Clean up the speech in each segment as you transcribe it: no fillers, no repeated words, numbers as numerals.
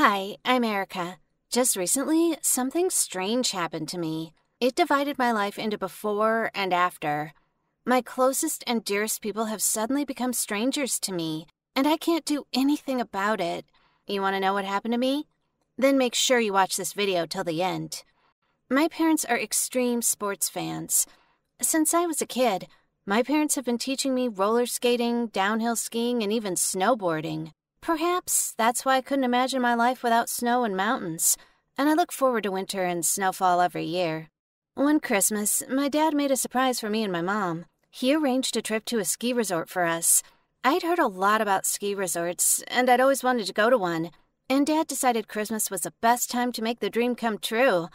Hi, I'm Erica. Just recently, something strange happened to me. It divided my life into before and after. My closest and dearest people have suddenly become strangers to me, and I can't do anything about it. You want to know what happened to me? Then make sure you watch this video till the end. My parents are extreme sports fans. Since I was a kid, my parents have been teaching me roller skating, downhill skiing, and even snowboarding. Perhaps that's why I couldn't imagine my life without snow and mountains, and I look forward to winter and snowfall every year. One Christmas, my dad made a surprise for me and my mom. He arranged a trip to a ski resort for us. I'd heard a lot about ski resorts, and I'd always wanted to go to one, and Dad decided Christmas was the best time to make the dream come true.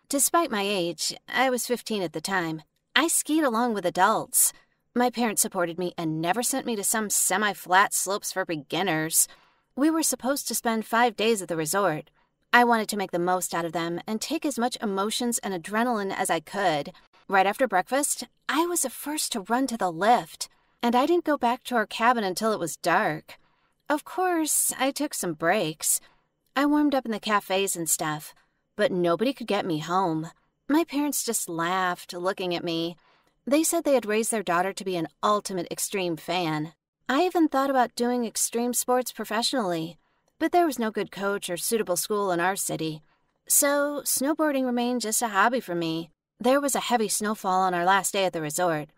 Despite my age, I was 15 at the time, I skied along with adults. My parents supported me and never sent me to some semi-flat slopes for beginners. We were supposed to spend 5 days at the resort. I wanted to make the most out of them and take as much emotions and adrenaline as I could. Right after breakfast, I was the first to run to the lift, and I didn't go back to our cabin until it was dark. Of course, I took some breaks. I warmed up in the cafes and stuff, but nobody could get me home. My parents just laughed, looking at me. They said they had raised their daughter to be an ultimate extreme fan. I even thought about doing extreme sports professionally, but there was no good coach or suitable school in our city. So snowboarding remained just a hobby for me. There was a heavy snowfall on our last day at the resort.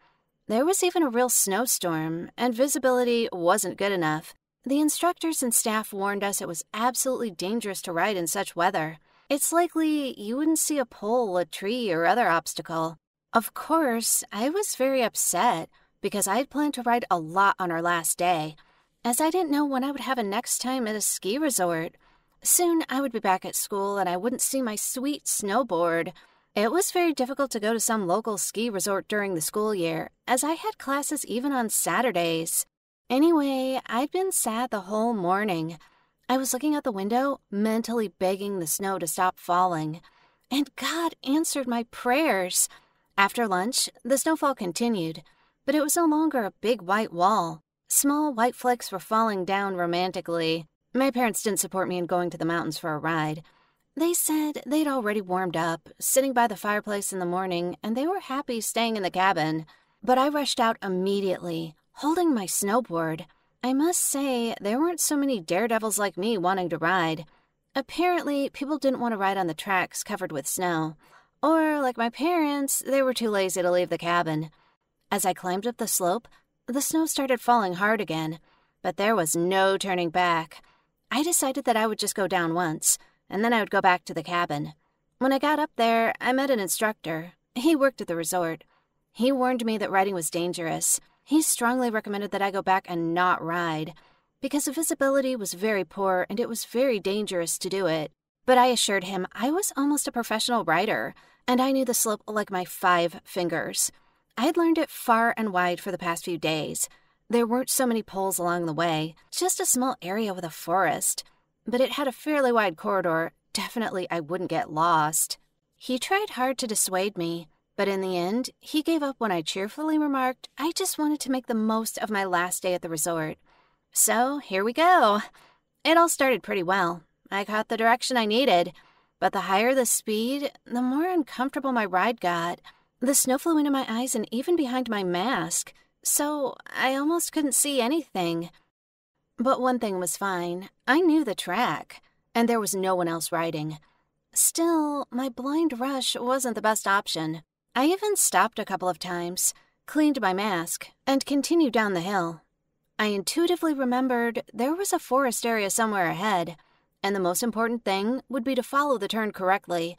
There was even a real snowstorm, and visibility wasn't good enough. The instructors and staff warned us it was absolutely dangerous to ride in such weather. It's likely you wouldn't see a pole, a tree, or other obstacle. Of course, I was very upset because I had planned to ride a lot on our last day, as I didn't know when I would have a next time at a ski resort. Soon I would be back at school and I wouldn't see my sweet snowboard. It was very difficult to go to some local ski resort during the school year, as I had classes even on Saturdays. Anyway, I'd been sad the whole morning. I was looking out the window, mentally begging the snow to stop falling. And God answered my prayers. After lunch, the snowfall continued, but it was no longer a big white wall. Small white flakes were falling down romantically. My parents didn't support me in going to the mountains for a ride. They said they'd already warmed up, sitting by the fireplace in the morning, and they were happy staying in the cabin. But I rushed out immediately, holding my snowboard. I must say, there weren't so many daredevils like me wanting to ride. Apparently, people didn't want to ride on the tracks covered with snow. Or, like my parents, they were too lazy to leave the cabin. As I climbed up the slope, the snow started falling hard again, but there was no turning back. I decided that I would just go down once, and then I would go back to the cabin. When I got up there, I met an instructor. He worked at the resort. He warned me that riding was dangerous. He strongly recommended that I go back and not ride, because the visibility was very poor and it was very dangerous to do it. But I assured him I was almost a professional rider, and I knew the slope like my 5 fingers. I had learned it far and wide for the past few days. There weren't so many poles along the way, just a small area with a forest. But it had a fairly wide corridor. Definitely I wouldn't get lost. He tried hard to dissuade me, but in the end, he gave up when I cheerfully remarked I just wanted to make the most of my last day at the resort. So here we go. It all started pretty well. I caught the direction I needed, but the higher the speed, the more uncomfortable my ride got. The snow flew into my eyes and even behind my mask, so I almost couldn't see anything. But one thing was fine. I knew the track, and there was no one else riding. Still, my blind rush wasn't the best option. I even stopped a couple of times, cleaned my mask, and continued down the hill. I intuitively remembered there was a forest area somewhere ahead, and the most important thing would be to follow the turn correctly.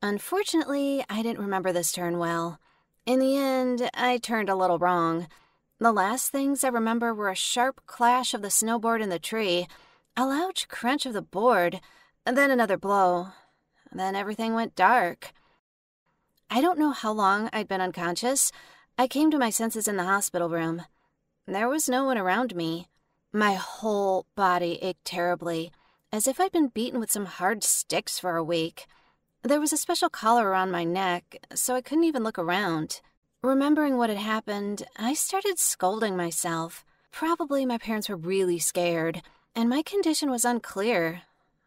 Unfortunately, I didn't remember this turn well. In the end, I turned a little wrong. The last things I remember were a sharp clash of the snowboard in the tree, a loud crunch of the board, then another blow. Then everything went dark. I don't know how long I'd been unconscious. I came to my senses in the hospital room. There was no one around me. My whole body ached terribly, as if I'd been beaten with some hard sticks for a week. There was a special collar around my neck, so I couldn't even look around. Remembering what had happened, I started scolding myself. Probably my parents were really scared, and my condition was unclear.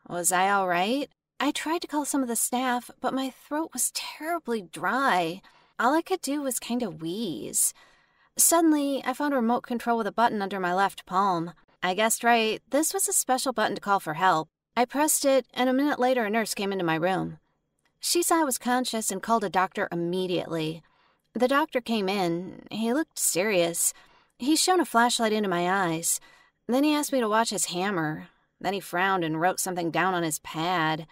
Was I all right? I tried to call some of the staff, but my throat was terribly dry. All I could do was kind of wheeze. Suddenly, I found a remote control with a button under my left palm. I guessed right, this was a special button to call for help. I pressed it, and a minute later a nurse came into my room. She saw I was conscious and called a doctor immediately. The doctor came in. He looked serious. He shone a flashlight into my eyes. Then he asked me to watch his hammer. Then he frowned and wrote something down on his pad.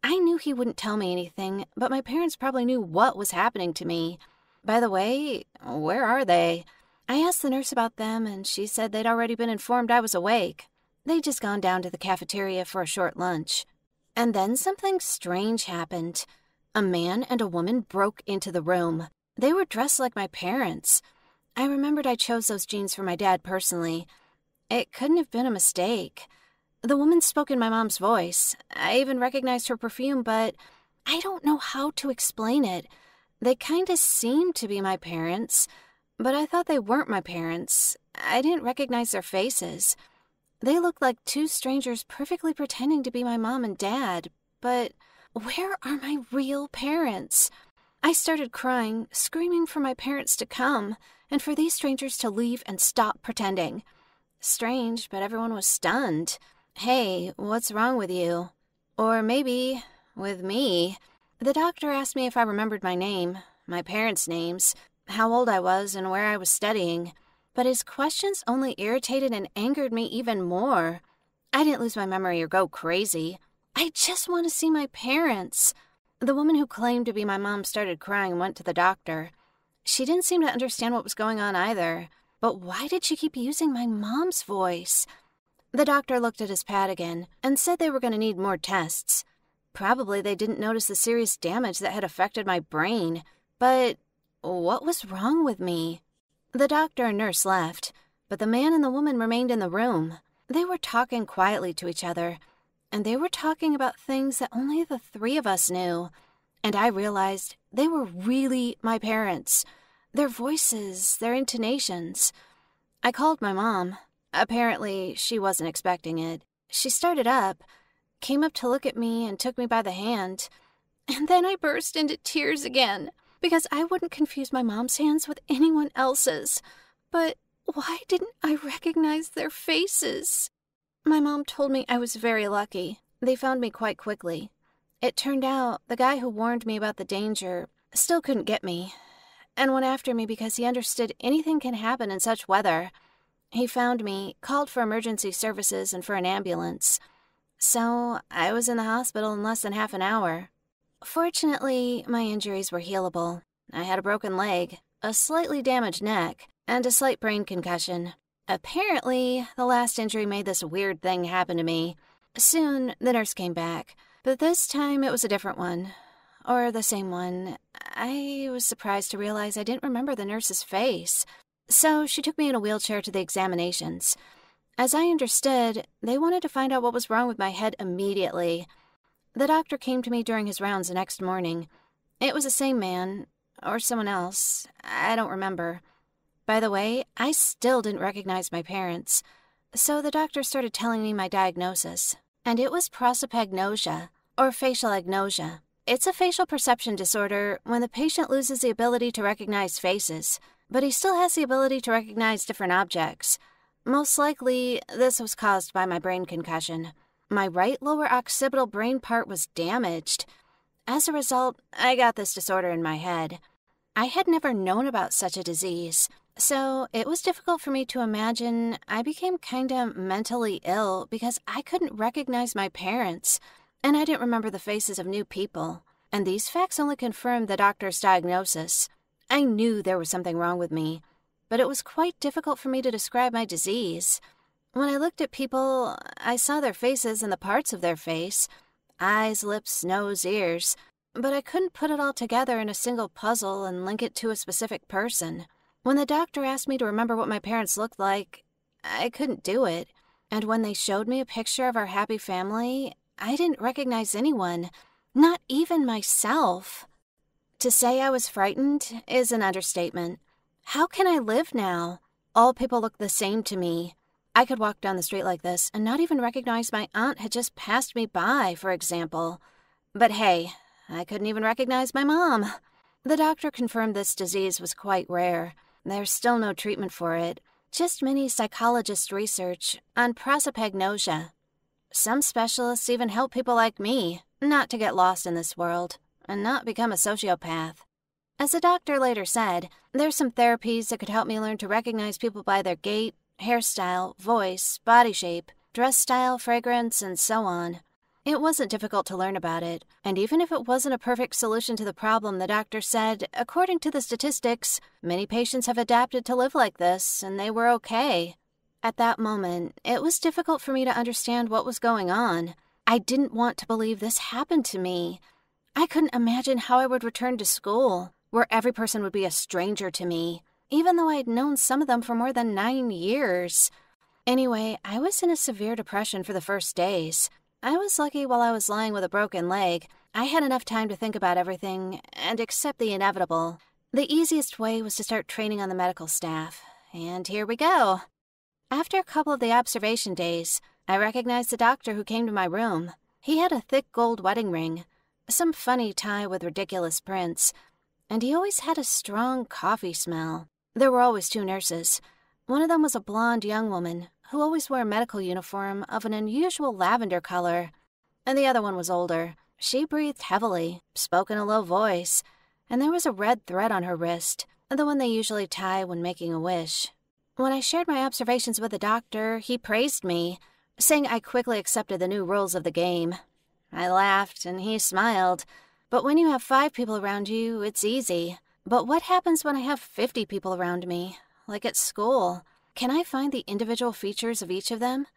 I knew he wouldn't tell me anything, but my parents probably knew what was happening to me. By the way, where are they? I asked the nurse about them, and she said they'd already been informed I was awake. They'd just gone down to the cafeteria for a short lunch. And then something strange happened. A man and a woman broke into the room. They were dressed like my parents. I remembered I chose those jeans for my dad personally. It couldn't have been a mistake. The woman spoke in my mom's voice. I even recognized her perfume, but I don't know how to explain it. They kinda seemed to be my parents, but I thought they weren't my parents. I didn't recognize their faces. They looked like two strangers perfectly pretending to be my mom and dad, but where are my real parents? I started crying, screaming for my parents to come, and for these strangers to leave and stop pretending. Strange, but everyone was stunned. Hey, what's wrong with you? Or maybe, with me. The doctor asked me if I remembered my name, my parents' names, how old I was, and where I was studying. But his questions only irritated and angered me even more. I didn't lose my memory or go crazy. I just want to see my parents. The woman who claimed to be my mom started crying and went to the doctor. She didn't seem to understand what was going on either. But why did she keep using my mom's voice? The doctor looked at his pad again and said they were going to need more tests. Probably they didn't notice the serious damage that had affected my brain. But what was wrong with me? The doctor and nurse left, but the man and the woman remained in the room. They were talking quietly to each other, and they were talking about things that only the three of us knew. And I realized they were really my parents. Their voices, their intonations. I called my mom. Apparently, she wasn't expecting it. She started up, came up to look at me, and took me by the hand. And then I burst into tears again, because I wouldn't confuse my mom's hands with anyone else's. But why didn't I recognize their faces? My mom told me I was very lucky. They found me quite quickly. It turned out the guy who warned me about the danger still couldn't get me, and went after me because he understood anything can happen in such weather. He found me, called for emergency services and for an ambulance. So I was in the hospital in less than half an hour. Fortunately, my injuries were healable. I had a broken leg, a slightly damaged neck, and a slight brain concussion. Apparently, the last injury made this weird thing happen to me. Soon, the nurse came back, but this time it was a different one. Or the same one. I was surprised to realize I didn't remember the nurse's face. So she took me in a wheelchair to the examinations. As I understood, they wanted to find out what was wrong with my head immediately. The doctor came to me during his rounds the next morning. It was the same man, or someone else. I don't remember. By the way, I still didn't recognize my parents. So the doctor started telling me my diagnosis. And it was prosopagnosia, or facial agnosia. It's a facial perception disorder when the patient loses the ability to recognize faces, but he still has the ability to recognize different objects. Most likely, this was caused by my brain concussion. My right lower occipital brain part was damaged. As a result, I got this disorder in my head. I had never known about such a disease, so it was difficult for me to imagine I became kinda mentally ill because I couldn't recognize my parents, and I didn't remember the faces of new people. And these facts only confirmed the doctor's diagnosis. I knew there was something wrong with me, but it was quite difficult for me to describe my disease. When I looked at people, I saw their faces and the parts of their face, eyes, lips, nose, ears, but I couldn't put it all together in a single puzzle and link it to a specific person. When the doctor asked me to remember what my parents looked like, I couldn't do it. And when they showed me a picture of our happy family, I didn't recognize anyone, not even myself. To say I was frightened is an understatement. How can I live now? All people look the same to me. I could walk down the street like this and not even recognize my aunt had just passed me by, for example. But hey, I couldn't even recognize my mom. The doctor confirmed this disease was quite rare. There's still no treatment for it, just many psychologists' research on prosopagnosia. Some specialists even help people like me not to get lost in this world and not become a sociopath. As the doctor later said, there's some therapies that could help me learn to recognize people by their gait, hairstyle, voice, body shape, dress style, fragrance, and so on. It wasn't difficult to learn about it, and even if it wasn't a perfect solution to the problem, the doctor said, according to the statistics, many patients have adapted to live like this, and they were okay. At that moment, it was difficult for me to understand what was going on. I didn't want to believe this happened to me. I couldn't imagine how I would return to school, where every person would be a stranger to me, even though I'd known some of them for more than 9 years. Anyway, I was in a severe depression for the first days. I was lucky while I was lying with a broken leg. I had enough time to think about everything and accept the inevitable. The easiest way was to start training on the medical staff. And here we go. After a couple of the observation days, I recognized the doctor who came to my room. He had a thick gold wedding ring, some funny tie with ridiculous prints, and he always had a strong coffee smell. There were always 2 nurses. One of them was a blonde young woman who always wore a medical uniform of an unusual lavender color, and the other one was older. She breathed heavily, spoke in a low voice, and there was a red thread on her wrist, the one they usually tie when making a wish. When I shared my observations with the doctor, he praised me, saying I quickly accepted the new rules of the game. I laughed, and he smiled. But when you have 5 people around you, it's easy. But what happens when I have 50 people around me, like at school? Can I find the individual features of each of them?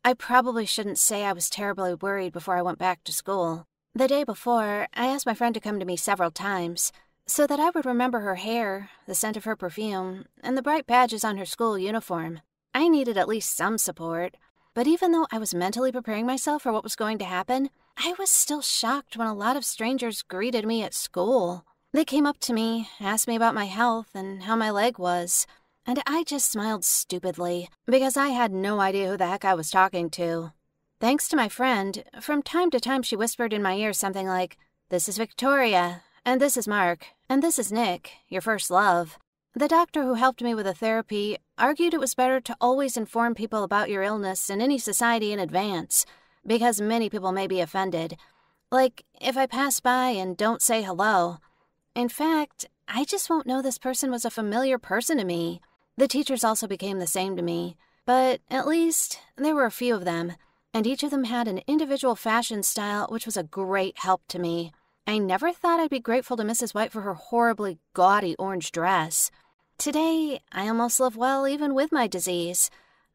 I probably shouldn't say I was terribly worried before I went back to school. The day before, I asked my friend to come to me several times, so that I would remember her hair, the scent of her perfume, and the bright badges on her school uniform. I needed at least some support. But even though I was mentally preparing myself for what was going to happen, I was still shocked when a lot of strangers greeted me at school. They came up to me, asked me about my health and how my leg was, and I just smiled stupidly because I had no idea who the heck I was talking to. Thanks to my friend, from time to time she whispered in my ear something like, "This is Victoria, and this is Mark, and this is Nick, your first love." The doctor who helped me with the therapy argued it was better to always inform people about your illness in any society in advance, because many people may be offended. Like, if I pass by and don't say hello. In fact, I just won't know this person was a familiar person to me. The teachers also became the same to me, but at least there were a few of them, and each of them had an individual fashion style which was a great help to me. I never thought I'd be grateful to Mrs. White for her horribly gaudy orange dress. Today, I almost live well even with my disease.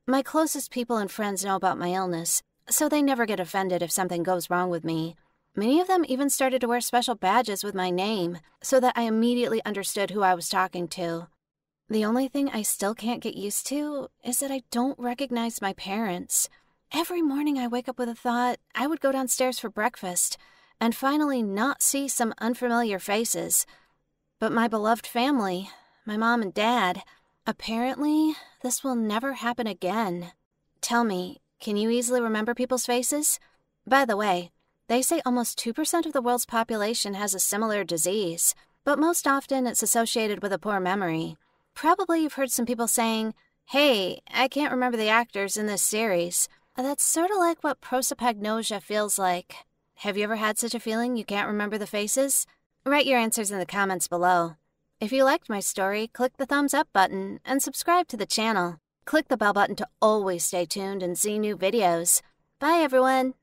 My closest people and friends know about my illness, so they never get offended if something goes wrong with me. Many of them even started to wear special badges with my name, so that I immediately understood who I was talking to. The only thing I still can't get used to is that I don't recognize my parents. Every morning I wake up with a thought I would go downstairs for breakfast and finally not see some unfamiliar faces. But my beloved family, my mom and dad, apparently this will never happen again. Tell me, can you easily remember people's faces? By the way, they say almost 2% of the world's population has a similar disease, but most often it's associated with a poor memory. Probably you've heard some people saying, "Hey, I can't remember the actors in this series." That's sort of like what prosopagnosia feels like. Have you ever had such a feeling you can't remember the faces? Write your answers in the comments below. If you liked my story, click the thumbs up button and subscribe to the channel. Click the bell button to always stay tuned and see new videos. Bye everyone!